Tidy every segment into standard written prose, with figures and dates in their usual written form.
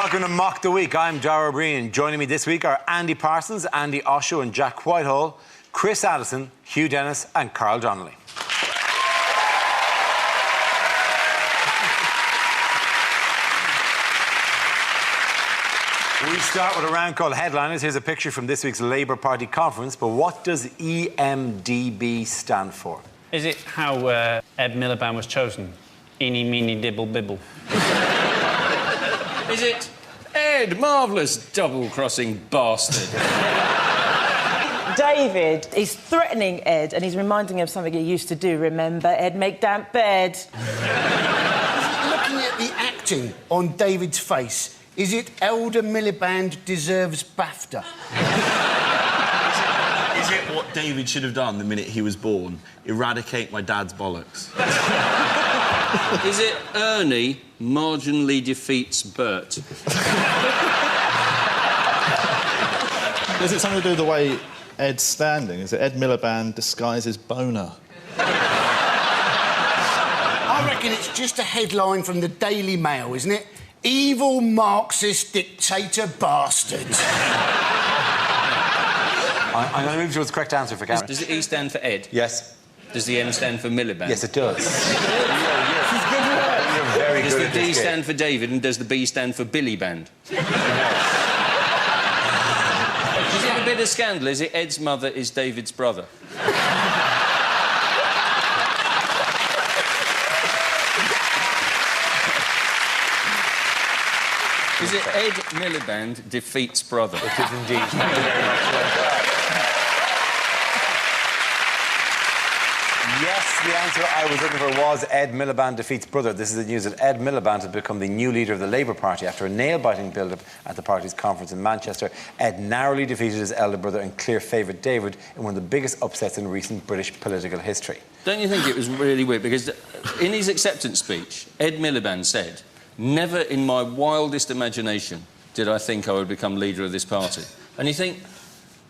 Welcome to Mock the Week. I'm Dara Breen. Joining me this week are Andy Parsons, Andy Osho and Jack Whitehall, Chris Addison, Hugh Dennis and Carl Donnelly. We start with a round called Headliners. Here's a picture from this week's Labour Party conference. But what does EMDB stand for? Is it how Ed Miliband was chosen? Eeny, meeny, dibble, bibble. Is it Ed, marvellous double-crossing bastard? David is threatening Ed and he's reminding him of something he used to do. Remember, Ed, make damp bed. Looking at the acting on David's face, is it Elder Miliband deserves BAFTA? Is it what David should have done the minute he was born? Eradicate my dad's bollocks. Is it Ernie marginally defeats Bert? Is it something to do with the way Ed's standing? Is it Ed Miliband disguises boner? I reckon it's just a headline from the Daily Mail, isn't it? Evil Marxist dictator bastards. I'm going to move towards the correct answer for Cameron. Does the E stand for Ed? Yes. Does the M stand for Miliband? Yes, it does. You're very Does good the at D this stand game. for David and does the B stand for Billy Band? Is it a bit of scandal? Is it Ed's mother is David's brother? Is it Ed Miliband defeats brother? It is indeed. Thank you very much. Yes, the answer I was looking for was Ed Miliband defeats brother. This is the news that Ed Miliband has become the new leader of the Labour Party after a nail-biting build-up at the party's conference in Manchester. Ed narrowly defeated his elder brother and clear favourite David in one of the biggest upsets in recent British political history. Don't you think it was really weird? Because in his acceptance speech, Ed Miliband said, "Never in my wildest imagination did I think I would become leader of this party." And you think,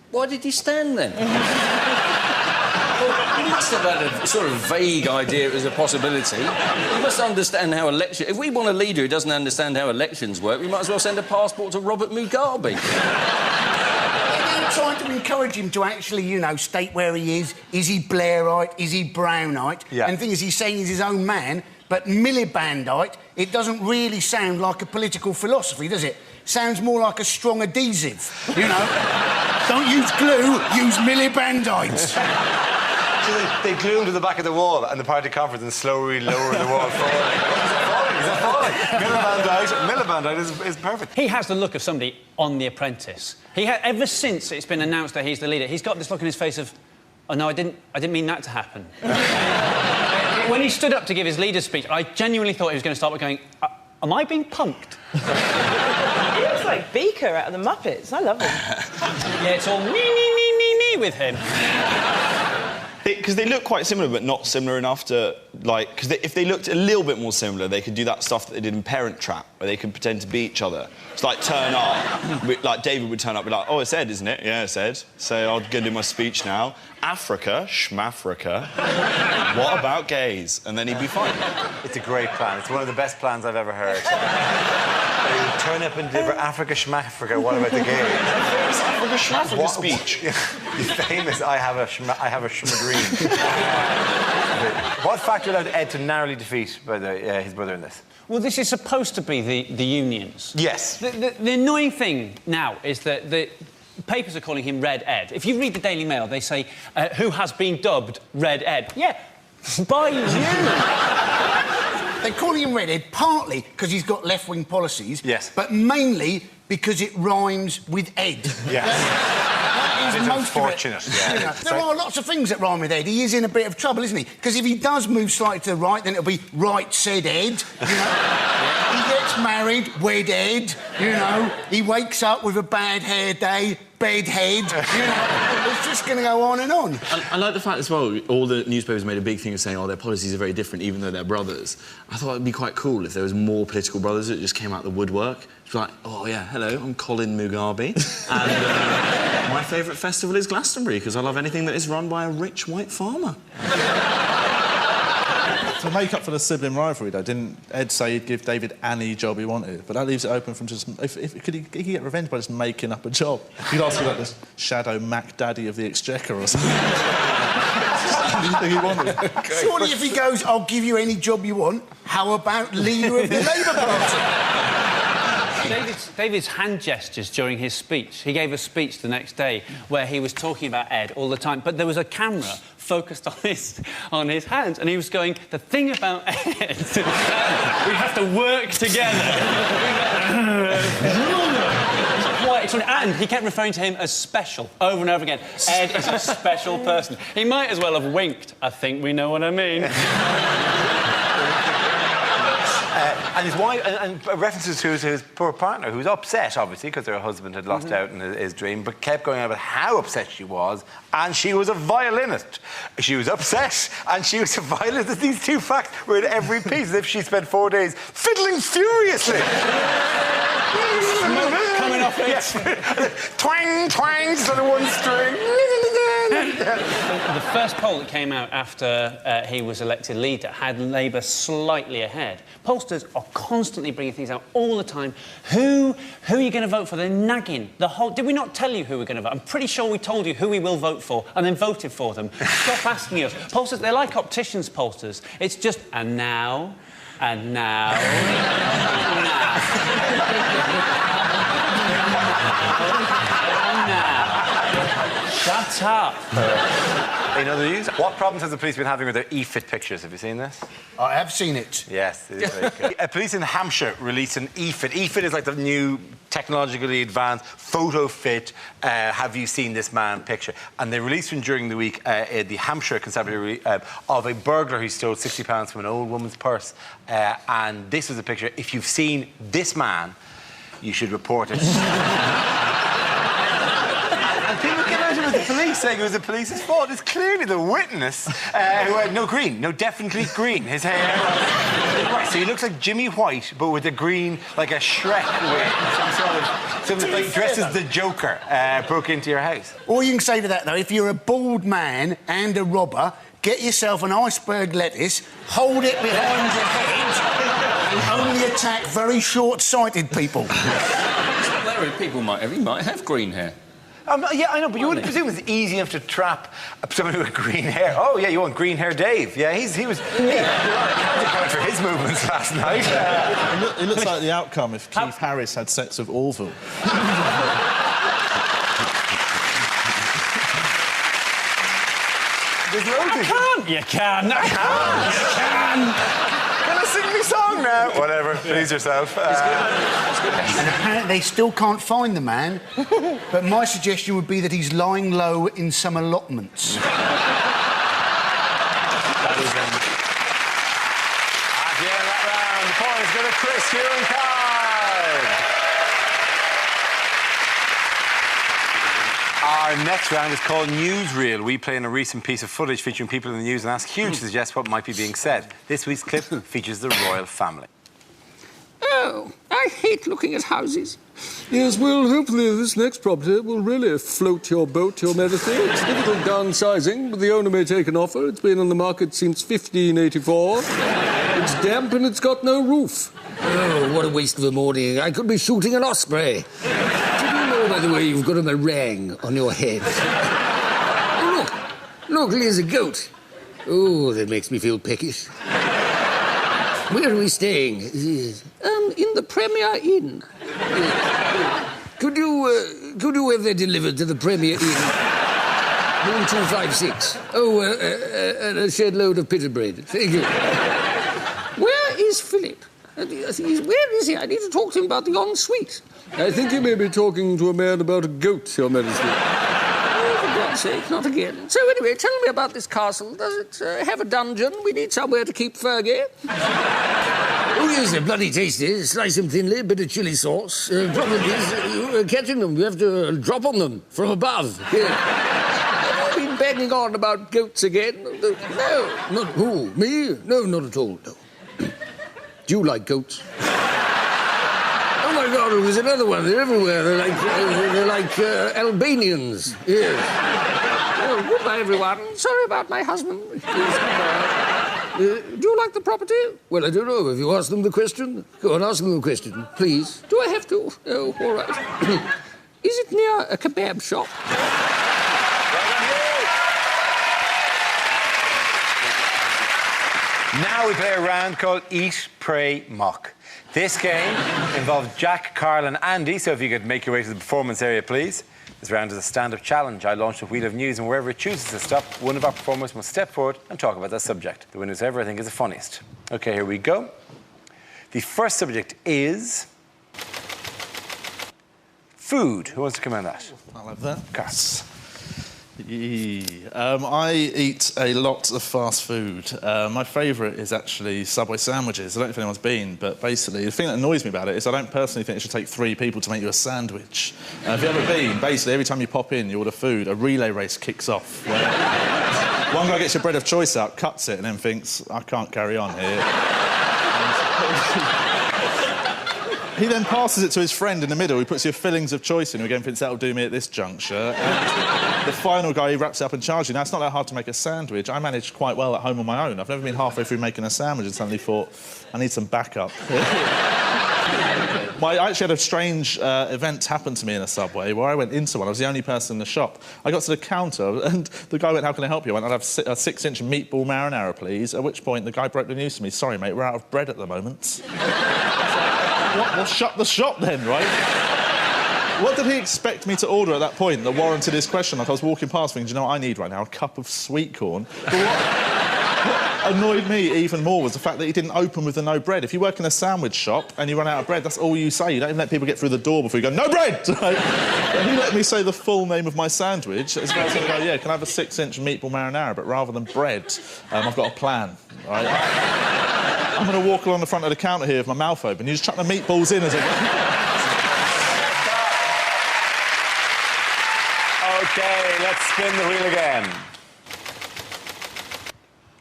why did he stand then? He must have had a sort of vague idea it was a possibility. He must understand how elections... If we want a leader who doesn't understand how elections work, we might as well send a passport to Robert Mugabe. They're trying to encourage him to actually, you know, state where he is. Is he Blairite? Is he Brownite? Yeah. And the thing is, he's saying he's his own man, but Milibandite, it doesn't really sound like a political philosophy, does it? Sounds more like a strong adhesive, you know? Don't use glue, use Milibandite. So they glue him to the back of the wall and the party conference and slowly lower the wall forward. Is it falling? Milibandite is perfect. He has the look of somebody on The Apprentice. Ever since it's been announced that he's the leader, he's got this look on his face of, oh, no, I didn't mean that to happen. When he stood up to give his leader's speech, I genuinely thought he was going to start by going, am I being punked? He looks like Beaker out of the Muppets. I love him. Yeah, it's all me with him. Because they look quite similar, but not similar enough to, like... Because if they looked a little bit more similar, they could do that stuff that they did in Parent Trap, where they could pretend to be each other. It's like, turn up. Like, David would turn up and be like, oh, it's Ed, isn't it? Yeah, it's Ed. So I'll go do my speech now. Africa, schmafrica. What about gays? And then he'd be fine. It's a great plan. It's one of the best plans I've ever heard. They turn up and deliver Africa, schmafrica. What about the gays? It's Africa, schmafrica speech. The famous I have a schmadreen. What factor allowed Ed to narrowly defeat his brother in this? Well, this is supposed to be the unions. Yes. The annoying thing now is that the papers are calling him Red Ed. If you read the Daily Mail, they say, who has been dubbed Red Ed? Yeah, by you. They're calling him Red Ed partly because he's got left-wing policies, yes, but mainly because it rhymes with Ed. Yes. That is it's most unfortunate, of it. yeah. You know, there are lots of things that rhyme with Ed. He is in a bit of trouble, isn't he? Because if he does move slightly to the right, then it'll be Right Said Ed, you know? He gets married, Wed Ed, you know? He wakes up with a bad hair day, bedhead, you know? It's just going to go on and on. I like the fact as well, all the newspapers made a big thing of saying, oh, their policies are very different, even though they're brothers. I thought it'd be quite cool if there was more political brothers that just came out the woodwork. It's like, oh, yeah, hello, I'm Colin Mugabe, and my favourite festival is Glastonbury, because I love anything that is run by a rich white farmer. To make up for the sibling rivalry, though, didn't Ed say he'd give David any job he wanted? But that leaves it open from just... Could he get revenge by just making up a job? He'd ask for, like, this shadow Mac Daddy of the Exchequer or something. What do you think he wanted? Surely if he goes, I'll give you any job you want, how about leader of the Labour Party? David's hand gestures during his speech. He gave a speech the next day where he was talking about Ed all the time, but there was a camera focused on his hands, and he was going, the thing about Ed, we have to work together. And he kept referring to him as special over and over again. Ed is a special person. He might as well have winked. I think we know what I mean. And his wife, and references to his poor partner, who was upset, obviously, because her husband had lost out in his dream, but kept going on about how upset she was, and she was a violinist. She was upset, and she was a violinist. These two facts were in every piece, as if she spent 4 days fiddling furiously. Coming off it. Yes. Twang, twang, sort of one string. The first poll that came out after he was elected leader had Labour slightly ahead. Pollsters are constantly bringing things out all the time. Who are you going to vote for? They're nagging. Did we not tell you who we're going to vote? I'm pretty sure we told you who we will vote for and then voted for them. Stop asking us. Pollsters, they're like opticians, pollsters. It's just, and now, and now, and now. Shut up. In other news, what problems has the police been having with their e-fit pictures? Have you seen this? I have seen it. Yes, it is very good. Police in Hampshire released an e-fit. E-fit is like the new technologically advanced photo fit, have you seen this man picture. And they released one during the week, the Hampshire Constabulary, of a burglar who stole £60 from an old woman's purse. And this was a picture. If you've seen this man, you should report it. And people came out with the police saying it was the police's fault. It's clearly the witness who had no green, no definitely green. His hair was... Right, so he looks like Jimmy White, but with a green, like a Shrek wig. Something like dressed as the Joker broke into your house. All you can say to that, though, if you're a bald man and a robber, get yourself an iceberg lettuce, hold it behind your head, and only attack very short-sighted people. People might have green hair. Yeah, I know, but you wouldn't presume it's easy enough to trap someone with green hair. Oh, yeah, you want green hair Dave. Yeah, he was... Hey, accounted for his movements last night. It looks like the outcome if Keith Harris had sex with Orville. There's loads of... You can. Can I sing me song now? Whatever, please yourself. And apparently they still can't find the man, but my suggestion would be that he's lying low in some allotments. At the end of that round, the points go to Chris Huron-Card. Our next round is called Newsreel. We play in a recent piece of footage featuring people in the news and ask Hugh to suggest what might be being said. This week's clip features the royal family. Oh, I hate looking at houses. Yes, well, hopefully this next property will really float your boat, Your Majesty. It's difficult downsizing, but the owner may take an offer. It's been on the market since 1584. It's damp and it's got no roof. Oh, what a waste of a morning. I could be shooting an osprey. Did you know, by the way, you've got a meringue on your head? Oh, look, there's a goat. Oh, that makes me feel peckish. Where are we staying? In the Premier Inn. Could you have that delivered to the Premier Inn? Room 256. Oh, and a shed load of pita bread. Thank you. Where is Philip? Where is he? I need to talk to him about the ensuite. I think you may be talking to a man about a goat, Your Majesty. Oh, for God's sake, not again. So, anyway, tell me about this castle. Does it have a dungeon? We need somewhere to keep Fergie. Oh, yes, they're bloody tasty. Slice them thinly, bit of chilli sauce. Problem is, catching them, you have to drop on them from above. Have you been banging on about goats again? No, not who? Me? No, not at all, no. Do you like goats? Oh, my God, there's another one. They're everywhere. They're like Albanians. Yes. Oh, goodbye, everyone. Sorry about my husband. Yes, goodbye. Do you like the property? Well, I don't know. Have you asked them the question? Go on, ask them the question, please. Do I have to? Oh, all right. Is it near a kebab shop? Now we play a round called Eat, Pray, Mock. This game involves Jack, Carl and Andy, so if you could make your way to the performance area, please. This round is a stand-up challenge. I launch the wheel of news, and wherever it chooses to stop, one of our performers must step forward and talk about that subject. The winner, whoever I think is the funniest. OK, here we go. The first subject is... food. Who wants to come in on that? I'll have that. Carl. I eat a lot of fast food. My favourite is actually Subway sandwiches. I don't know if anyone's been, but basically the thing that annoys me about it is I don't personally think it should take 3 people to make you a sandwich. If you've ever been, basically every time you pop in, you order food, a relay race kicks off. Where one guy gets your bread of choice out, cuts it, and then thinks, I can't carry on here. He then passes it to his friend in the middle, who puts your fillings of choice in, who again thinks that'll do me at this juncture. And the final guy, he wraps it up and charges you. Now, it's not that hard to make a sandwich. I managed quite well at home on my own. I've never been halfway through making a sandwich and suddenly thought, I need some backup. I actually had a strange event happen to me in a Subway where I went into one. I was the only person in the shop. I got to the counter and the guy went, how can I help you? I went, I'd have a 6-inch meatball marinara, please. At which point the guy broke the news to me. Sorry, mate, we're out of bread at the moment. What? Well, shut the shop then, right? What did he expect me to order at that point that warranted his question? Like I was walking past thinking, do you know what I need right now? A cup of sweet corn. But what annoyed me even more was the fact that he didn't open with the no bread. If you work in a sandwich shop and you run out of bread, that's all you say. You don't even let people get through the door before you go, no bread! And he let me say the full name of my sandwich. As well as going to go, yeah, can I have a 6-inch meatball marinara? But rather than bread, I've got a plan, right? I'm going to walk along the front of the counter here with my mouth open. You just chuck the meatballs in as a... OK, let's spin the wheel again.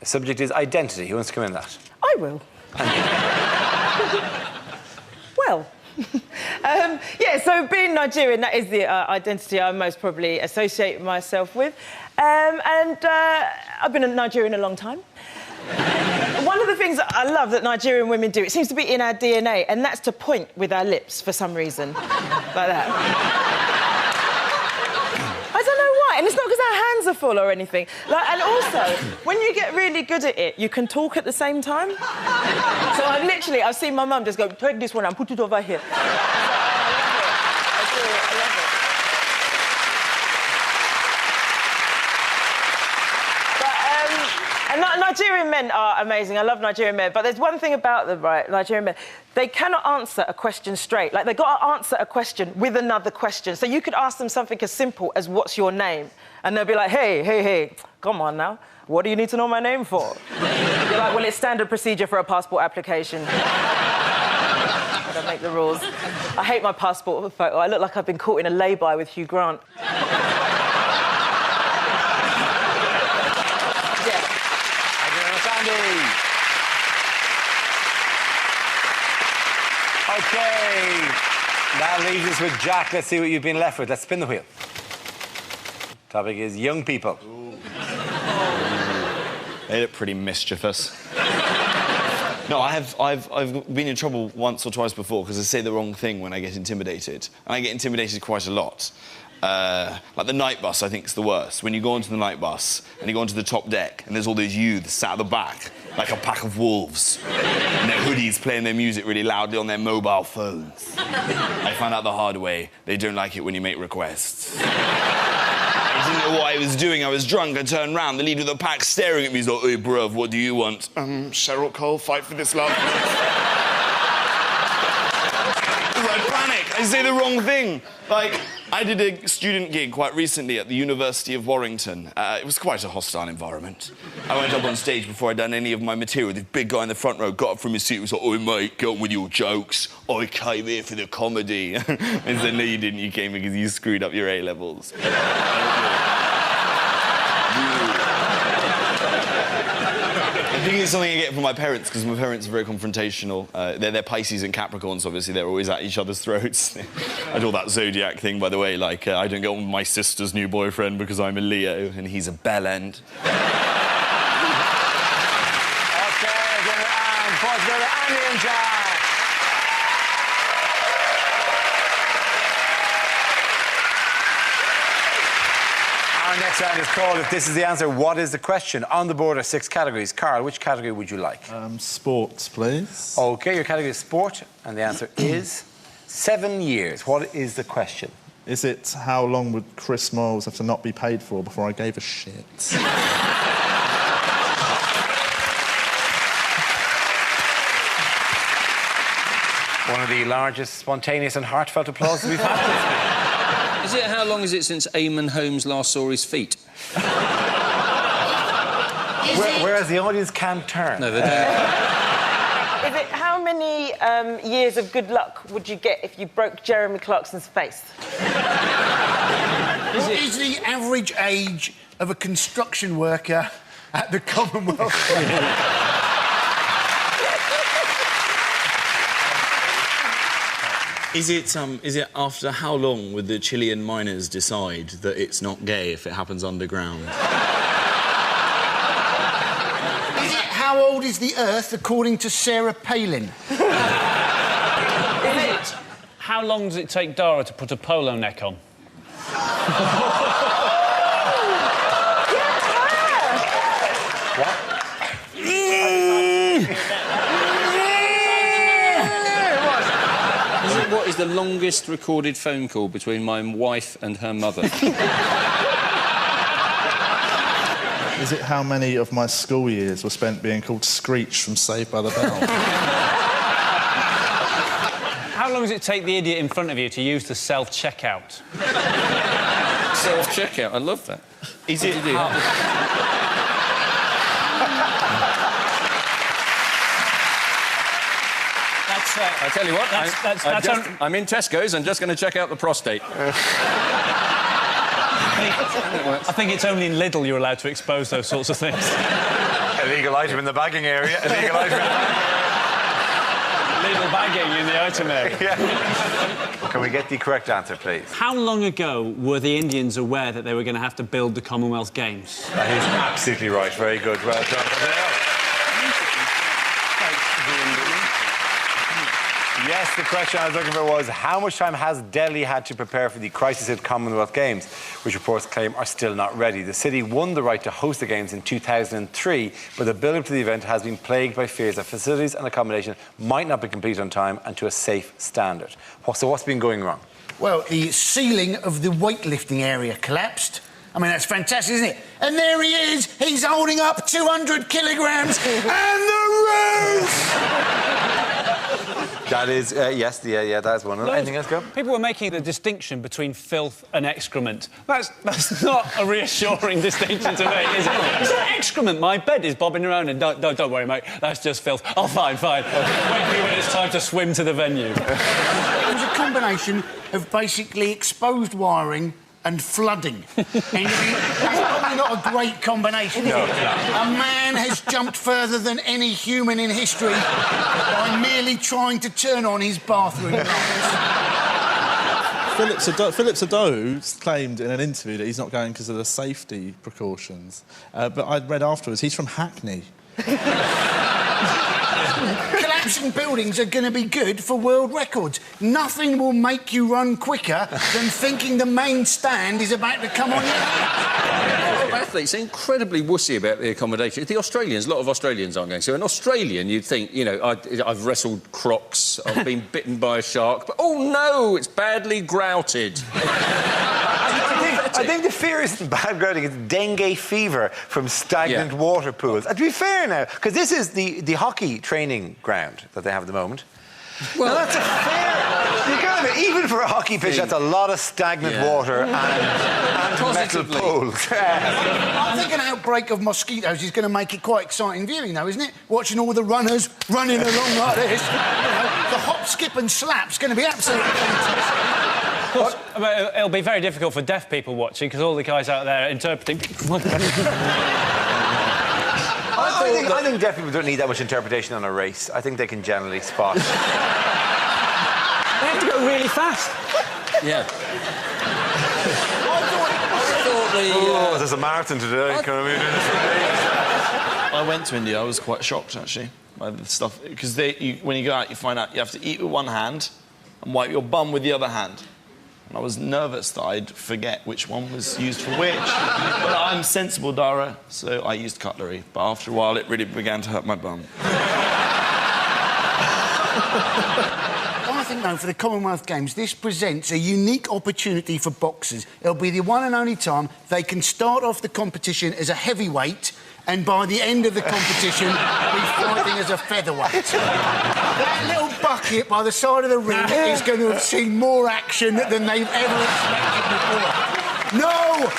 The subject is identity. Who wants to come in on that? I will. Well, yeah, so being Nigerian, that is the identity I most probably associate myself with. I've been a Nigerian a long time. One of the things that I love that Nigerian women do, it seems to be in our DNA, and that's to point with our lips for some reason. Like that. I don't know why, and it's not because our hands are full or anything. Like, and also, when you get really good at it, you can talk at the same time. So I've seen my mum just go, take this one and put it over here. I love it. And Nigerian men are amazing. I love Nigerian men. But there's one thing about them, right, Nigerian men. They cannot answer a question straight. Like, they've got to answer a question with another question. So you could ask them something as simple as, what's your name? And they'll be like, hey, come on now. What do you need to know my name for? You're like, well, it's standard procedure for a passport application. I don't make the rules. I hate my passport photo. I look like I've been caught in a lay-by with Hugh Grant. OK, that leaves us with Jack. Let's see what you've been left with. Let's spin the wheel. Topic is young people. They look pretty mischievous. No, I've been in trouble once or twice before because I say the wrong thing when I get intimidated. And I get intimidated quite a lot. Like the night bus, I think, is the worst. When you go onto the night bus and you go onto the top deck and there's all these youths sat at the back like a pack of wolves in their hoodies playing their music really loudly on their mobile phones. I found out the hard way. They don't like it when you make requests. I didn't know what I was doing. I was drunk. I turned round. The leader of the pack staring at me. He's like, hey, bruv, what do you want? Cheryl Cole, Fight for This Love. I panic. I say the wrong thing. Like, I did a student gig quite recently at the University of Warrington. It was quite a hostile environment. I went up on stage before I'd done any of my material. This big guy in the front row got up from his seat and was like, oh, mate, get on with your jokes. I came here for the comedy. I said, no, you didn't. You came because you screwed up your A-levels. I think it's something I get from my parents, because my parents are very confrontational. They're Pisces and Capricorns, obviously. They're always at each other's throats. I do all that zodiac thing, by the way, like, I don't get on with my sister's new boyfriend because I'm a Leo and he's a bellend. OK, winner and points go to Andy and Jack. Our next round is called If This Is the Answer, What Is the Question? On the board are 6 categories. Carl, which category would you like? Sports, please. OK, your category is sport, and the answer is 7 years. What is the question? Is it how long would Chris Moyles have to not be paid for before I gave a shit? One of the largest spontaneous and heartfelt applause we've had. Is it how long is it since Eamon Holmes last saw his feet? Whereas the audience can't turn. No, they don't. Is it how many years of good luck would you get if you broke Jeremy Clarkson's face? What is the average age of a construction worker at the Commonwealth? Is it after how long would the Chilean miners decide that it's not gay if it happens underground? Is it how old is the Earth according to Sarah Palin? Is it how long does it take Dara to put a polo neck on? What is the longest recorded phone call between my wife and her mother? Is it how many of my school years were spent being called Screech from Saved by the Bell? How long does it take the idiot in front of you to use the self-checkout? Self-checkout, I love that. Is it... I tell you what, I'm in Tesco's and just going to check out the prostate. I think it's only in Lidl you're allowed to expose those sorts of things. Illegal item in the bagging area. Illegal item in the bagging area. Lidl bagging in the item area. Yeah. Can we get the correct answer, please? How long ago were the Indians aware that they were going to have to build the Commonwealth Games? That is absolutely right. Very good. Well done. Yes, the question I was looking for was how much time has Delhi had to prepare for the crisis-hit Commonwealth Games, which reports claim are still not ready. The city won the right to host the Games in 2003, but the build-up to the event has been plagued by fears that facilities and accommodation might not be complete on time and to a safe standard. So what's been going wrong? Well, the ceiling of the weightlifting area collapsed. I mean, that's fantastic, isn't it? And there he is! He's holding up 200 kilograms and the roof! That is, yes, that's one of them. Anything else, go? People were making the distinction between filth and excrement. That's not a reassuring distinction to make, is it? Is that excrement? My bed is bobbing around and don't worry, mate, that's just filth. Oh, fine. Wait for you when it's time to swim to the venue. It was a combination of basically exposed wiring and flooding. And that's probably not a great combination, is it? A man has jumped further than any human in history by merely trying to turn on his bathroom lights. Philip Sado claimed in an interview that he's not going because of the safety precautions. But I'd read afterwards he's from Hackney. Collapsing buildings are going to be good for world records. Nothing will make you run quicker than thinking the main stand is about to come on you. Athletes are incredibly wussy about the accommodation. The Australians, a lot of Australians aren't going. So an Australian, you'd think, you know, I've wrestled crocs, I've been bitten by a shark, but oh no, it's badly grouted. I think the fear isn't bad grouting, it's dengue fever from stagnant water pools. To be fair now, because this is the hockey training ground that they have at the moment. Well, now, that's a fair... You got it. Even for a hockey pitch, that's a lot of stagnant water and metal poles. I think an outbreak of mosquitoes is going to make it quite exciting viewing, though, isn't it? Watching all the runners running along like this. You know, the hop, skip and slap's going to be absolutely fantastic. It'll be very difficult for deaf people watching because all the guys out there interpreting. I think deaf people don't need that much interpretation on a race. I think they can generally spot. They have to go really fast. Yeah. There's a marathon today. I went to India. I was quite shocked, actually. by the stuff because when you go out, you find out you have to eat with one hand and wipe your bum with the other hand. And I was nervous that I'd forget which one was used for which. But I'm sensible, Dara, so I used cutlery. But after a while, it really began to hurt my bum. I think, though, for the Commonwealth Games, this presents a unique opportunity for boxers. It'll be the one and only time they can start off the competition as a heavyweight and by the end of the competition be fighting as a featherweight. That little bucket by the side of the ring is going to have seen more action than they've ever expected before. No!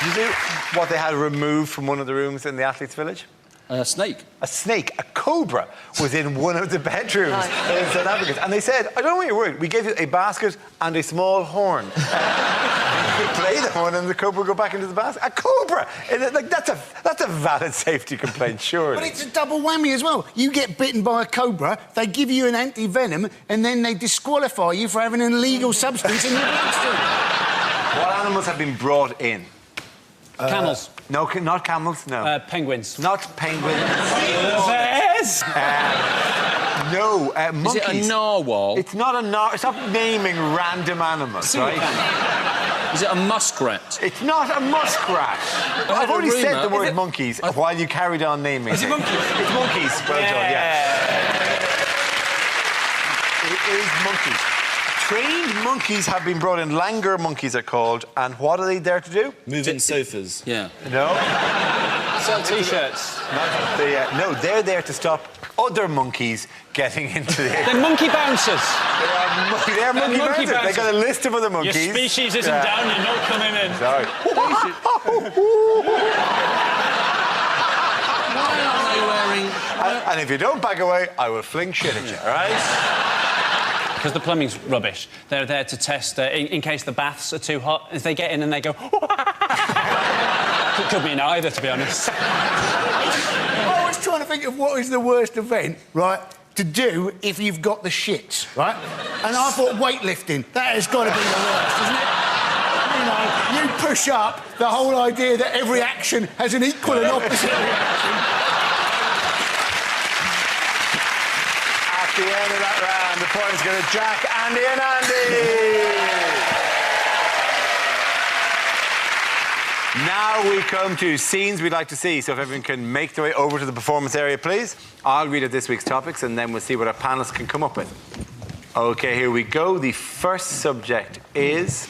Did you do what they had removed from one of the rooms in the Athletes' Village? A snake. A snake, a cobra, was in one of the bedrooms in South Africa. And they said, I don't know what you're worried. We gave you a basket and a small horn. You play the horn and the cobra will go back into the basket. A cobra! Like, that's a valid safety complaint, surely. But it's a double whammy as well. You get bitten by a cobra, they give you an anti-venom, and then they disqualify you for having an illegal substance in your bloodstream. What animals have been brought in? Camels. No, not camels, no. Penguins. Not penguins. Bears. No, monkeys. Is it a narwhal? It's not a narwhal. Stop naming random animals, right? Is it a muskrat? It's not a muskrat. I've already said the word monkeys while you carried on naming Is it monkeys? It's monkeys. Well done, yeah. It is monkeys. Trained monkeys have been brought in. Langur monkeys are called. And what are they there to do? Move in sofas. Yeah. No. Sell T-shirts. No, they're there to stop other monkeys getting into the... They're monkey bouncers. They're monkey bouncers. They got a list of other monkeys. Your species isn't down, you're not coming in. Sorry. Why are they wearing... And if you don't back away, I will fling shit at you, all right? Because the plumbing's rubbish. They're there to test in case the baths are too hot. If they get in and they go... It could mean either, to be honest. I was trying to think of what is the worst event, right, to do if you've got the shits, right? And I thought weightlifting. That has got to be the worst, isn't it? You know, you push up, the whole idea that every action has an equal and opposite reaction. At the end of that round, the points go to Jack, Andy and Andy! Now we come to scenes we'd like to see, so if everyone can make their way over to the performance area, please. I'll read out this week's topics and then we'll see what our panellists can come up with. OK, here we go. The first subject is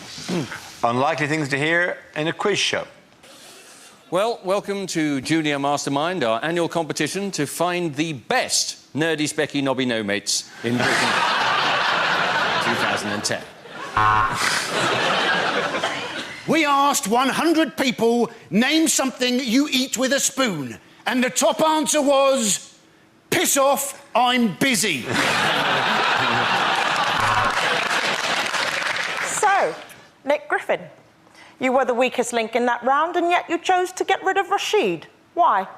unlikely things to hear in a quiz show. Well, welcome to Junior Mastermind, our annual competition to find the best nerdy, specky, knobby no-mates in Britain 2010. We asked 100 people, name something you eat with a spoon. And the top answer was, piss off, I'm busy. So, Nick Griffin, you were the weakest link in that round, and yet you chose to get rid of Rashid. Why?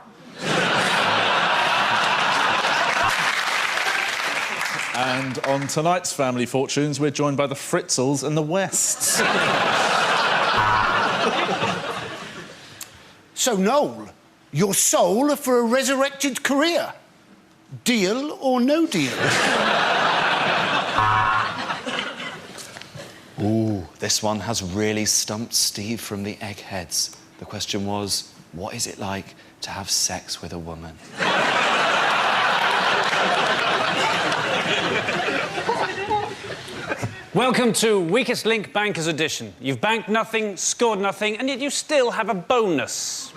And on tonight's Family Fortunes, we're joined by the Fritzels and the Wests. So, Noel, your soul for a resurrected career. Deal or no deal? Ooh, this one has really stumped Steve from the Eggheads. The question was, what is it like to have sex with a woman? Welcome to Weakest Link Bankers Edition. You've banked nothing, scored nothing, and yet you still have a bonus.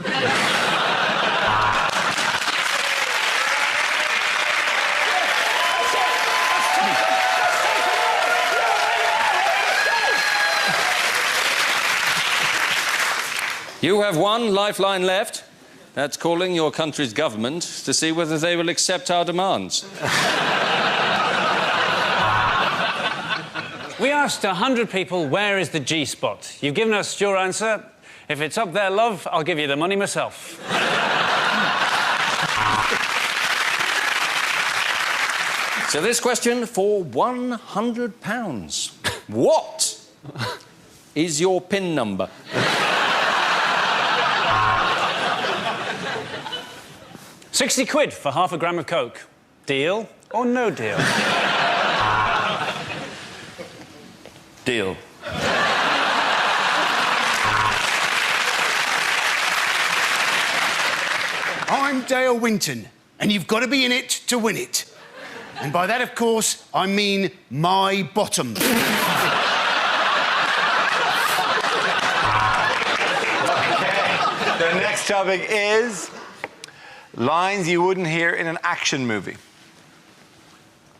You have one lifeline left. That's calling your country's government to see whether they will accept our demands. We asked 100 people, where is the G-spot? You've given us your answer. If it's up there, love, I'll give you the money myself. So this question for £100. What is your PIN number? 60 quid for half a gram of coke. Deal or no deal? Deal. I'm Dale Winton, and you've got to be in it to win it. And by that, of course, I mean my bottom. The next topic is lines you wouldn't hear in an action movie.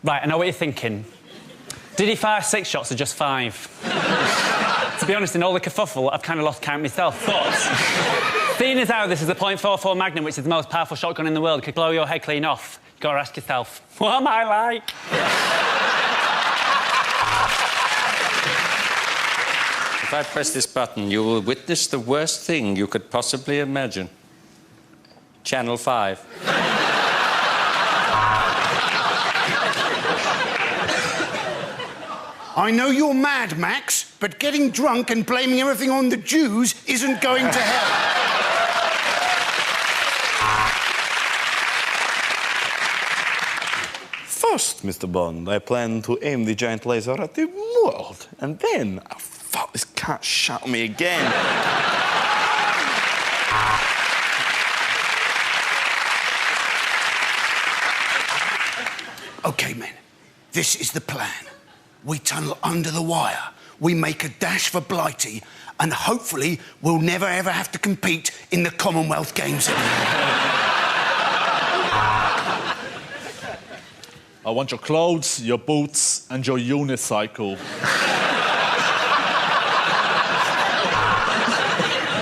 Right, I know what you're thinking. Did he fire 6 shots or just 5? To be honest, in all the kerfuffle, I've kind of lost count myself. But seeing as how this is a .44 Magnum, which is the most powerful shotgun in the world, could blow your head clean off, you've got to ask yourself, what am I like? If I press this button, you will witness the worst thing you could possibly imagine. Channel 5. I know you're mad, Max, but getting drunk and blaming everything on the Jews isn't going to help. First, Mr. Bond, I plan to aim the giant laser at the world, and then... Oh, fuck, this cat shot me again. OK, men, this is the plan. We tunnel under the wire, we make a dash for Blighty, and hopefully we'll never, ever have to compete in the Commonwealth Games again. I want your clothes, your boots, and your unicycle.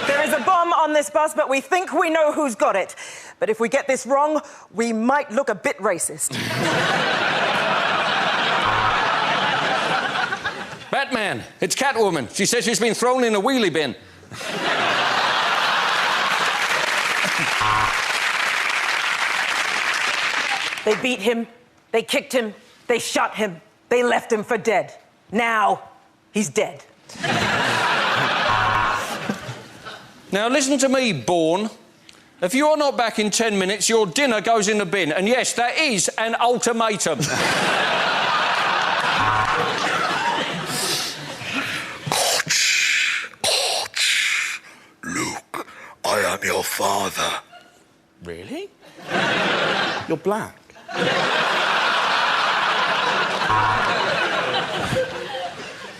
There is a bomb on this bus, but we think we know who's got it. But if we get this wrong, we might look a bit racist. Batman, it's Catwoman. She says she's been thrown in a wheelie bin. They beat him, they kicked him, they shot him, they left him for dead. Now, he's dead. Now, listen to me, Bourne. If you're not back in 10 minutes, your dinner goes in the bin. And yes, that is an ultimatum. Luke, I am your father. Really? You're black.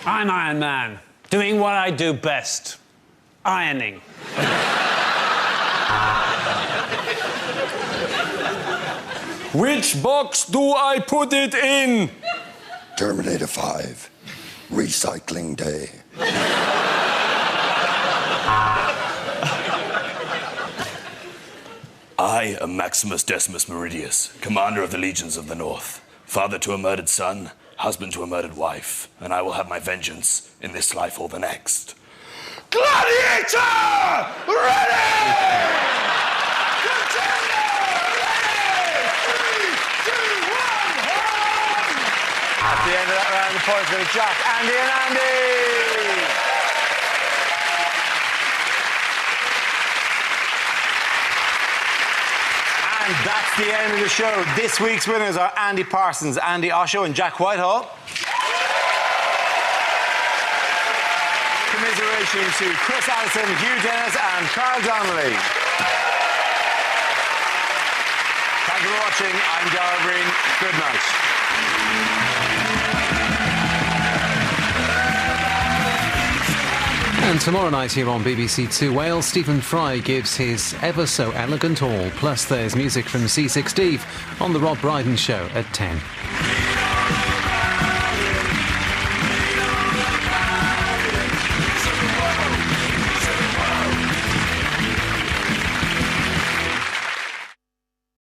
I'm Iron Man, doing what I do best. Ironing. Which box do I put it in? Terminator 5. Recycling Day. I am Maximus Decimus Meridius, commander of the Legions of the North, father to a murdered son, husband to a murdered wife, and I will have my vengeance in this life or the next. Gladiator! Ready! At the end of that round, the points go to Jack, Andy and Andy! And that's the end of the show. This week's winners are Andy Parsons, Andy Osho and Jack Whitehall. Commiseration to Chris Allison, Hugh Dennis and Carl Donnelly. Thank you for watching. I'm Dara Breen. Good night. And tomorrow night here on BBC Two Wales, Stephen Fry gives his ever so elegant all. Plus there's music from C6 Steve on The Rob Brydon Show at 10.